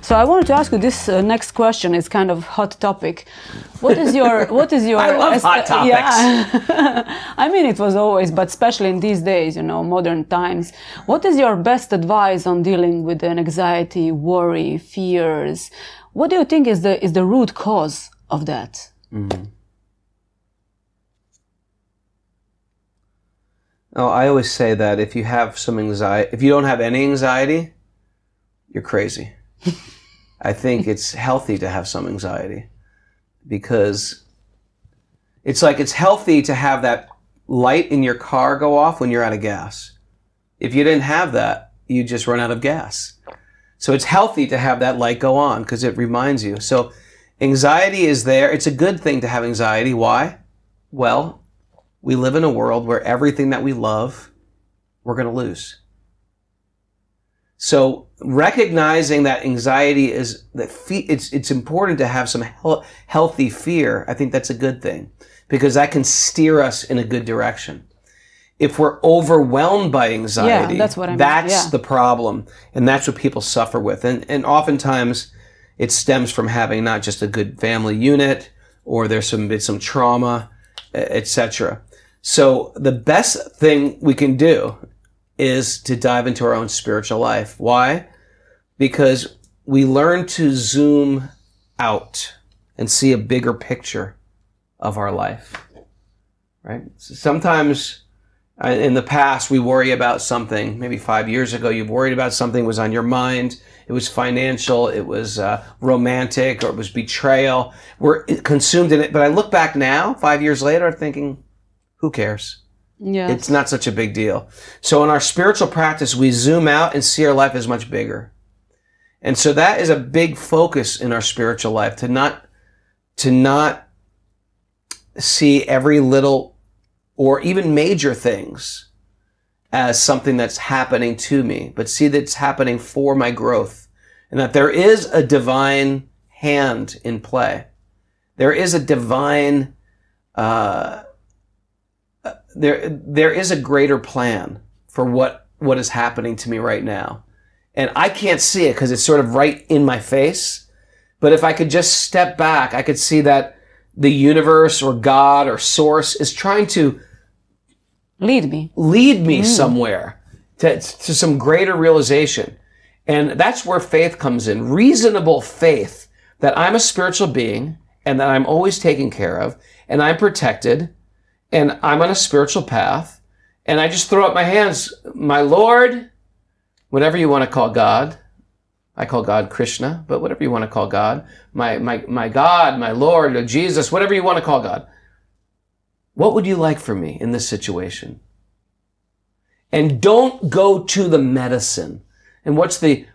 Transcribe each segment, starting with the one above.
So I wanted to ask you this next question. It's kind of hot topic. What is your I love hot topics. Yeah. I mean, it was always, but especially in these days, you know, modern times. What is your best advice on dealing with an anxiety, worry, fears? What do you think is the root cause of that? Oh, I always say that if you have some anxiety, if you don't have any anxiety, you're crazy. I think it's healthy to have some anxiety, because it's like it's healthy to have that light in your car go off when you're out of gas. If you didn't have that, you just run out of gas. So it's healthy to have that light go on because it reminds you. So anxiety is there. It's a good thing to have anxiety. Why? Well, we live in a world where everything that we love, we're going to lose. So recognizing that anxiety is, that it's important to have some healthy fear. I think that's a good thing, because that can steer us in a good direction. If we're overwhelmed by anxiety, yeah, that's what I mean. That's the problem. And that's what people suffer with. And oftentimes it stems from having not just a good family unit, or there's been some trauma, etc. So the best thing we can do is to dive into our own spiritual life. Why? Because we learn to zoom out and see a bigger picture of our life, right? So sometimes in the past, we worry about something. Maybe 5 years ago, you worried about something was on your mind. It was financial, it was romantic, or it was betrayal. We're consumed in it. But I look back now, 5 years later, thinking, who cares? Yeah, it's not such a big deal. So in our spiritual practice, we zoom out and see our life as much bigger. And so that is a big focus in our spiritual life, to not see every little or even major things as something that's happening to me, but see that it's happening for my growth, and that there is a divine hand in play. There is a divine there is a greater plan for what is happening to me right now. And I can't see it because it's sort of right in my face. But if I could just step back, I could see that the universe or God or source is trying to lead me somewhere to some greater realization. And that's where faith comes in. Reasonable faith that I'm a spiritual being and that I'm always taken care of and I'm protected and I'm on a spiritual path, and I just throw up my hands, my Lord, whatever you want to call God. I call God Krishna, but whatever you want to call God, my God, my Lord, or Jesus, whatever you want to call God. What would you like from me in this situation? And don't go to the medicine. And what's the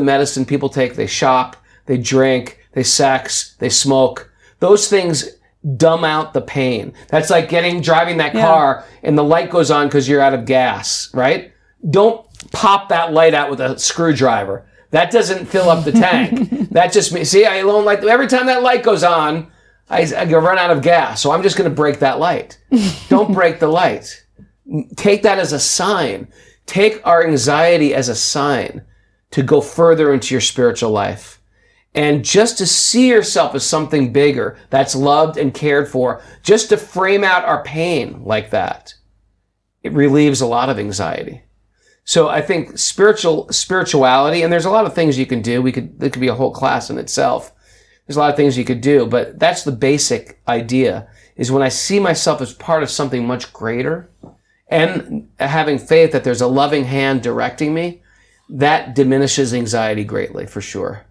medicine people take? They shop, they drink, they sex, they smoke. Those things dumb out the pain. That's like driving that car and the light goes on because you're out of gas, right? Don't pop that light out with a screwdriver. That doesn't fill up the tank. That just means, see, I don't like, every time that light goes on, I run out of gas. So I'm just going to break that light. Don't break the light. Take that as a sign. Take our anxiety as a sign to go further into your spiritual life. And just to see yourself as something bigger that's loved and cared for, just to frame out our pain like that, it relieves a lot of anxiety. So I think spirituality, and there's a lot of things you can do. It could be a whole class in itself. There's a lot of things you could do, but that's the basic idea, is when I see myself as part of something much greater and having faith that there's a loving hand directing me, that diminishes anxiety greatly, for sure.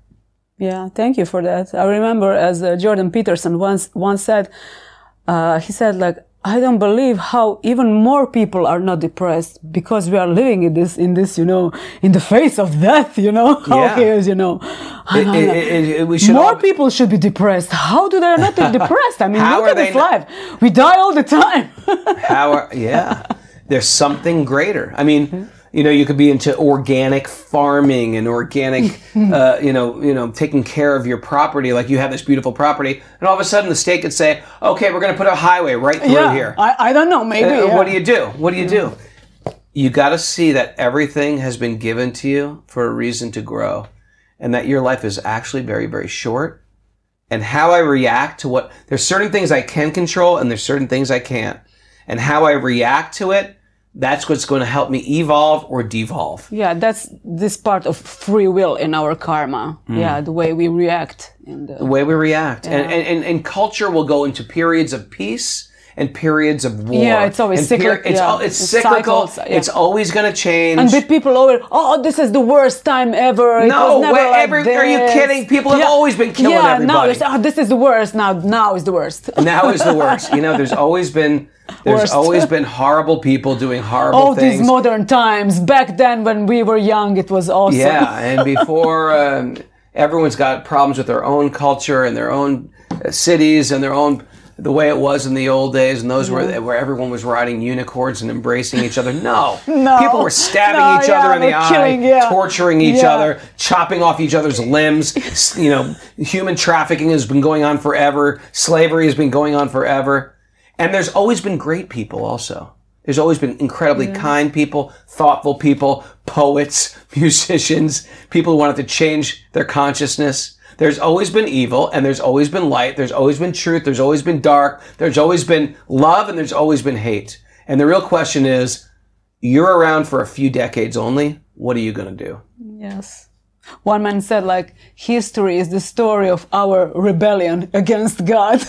Yeah, thank you for that. I remember, as Jordan Peterson once said, he said, like, I don't believe how even more people are not depressed because we are living in this, you know, in the face of death, you know, how is, you know, more people should be depressed. How do they not be depressed? I mean, look at this life. We die all the time. There's something greater. I mean, you know, you could be into organic farming and organic, you know, taking care of your property. Like you have this beautiful property, and all of a sudden the state could say, "Okay, we're going to put a highway right through here." I don't know, maybe. What do you do? What do you do? You got to see that everything has been given to you for a reason to grow, and that your life is actually very, very short. And how I react to what, there's certain things I can control and there's certain things I can't. And how I react to it, that's what's going to help me evolve or devolve. Yeah, that's this part of free will in our karma. Yeah, the way we react. The way we react. Yeah. And culture will go into periods of peace and periods of war. Yeah, it's always cyclical. It's cyclical. Cycles, yeah. It's always going to change. And with people always, oh, this is the worst time ever. It no, was never like this. Are you kidding? People have always been killing everybody. Now they say, oh, this is the worst. Now is the worst. Now is the worst. You know, there's always been horrible people doing horrible all things. These modern times. Back then, when we were young, it was awesome. Yeah, and before everyone's got problems with their own culture and their own cities and their own. The way it was in the old days, and those where everyone was riding unicorns and embracing each other. No. People were stabbing each other in the eye, torturing each other, chopping off each other's limbs. You know, human trafficking has been going on forever. Slavery has been going on forever. And there's always been great people also. There's always been incredibly kind people, thoughtful people, poets, musicians, people who wanted to change their consciousness. There's always been evil, and there's always been light, there's always been truth, there's always been dark, there's always been love, and there's always been hate. And the real question is, you're around for a few decades only, what are you going to do? Yes. One man said, like, history is the story of our rebellion against God.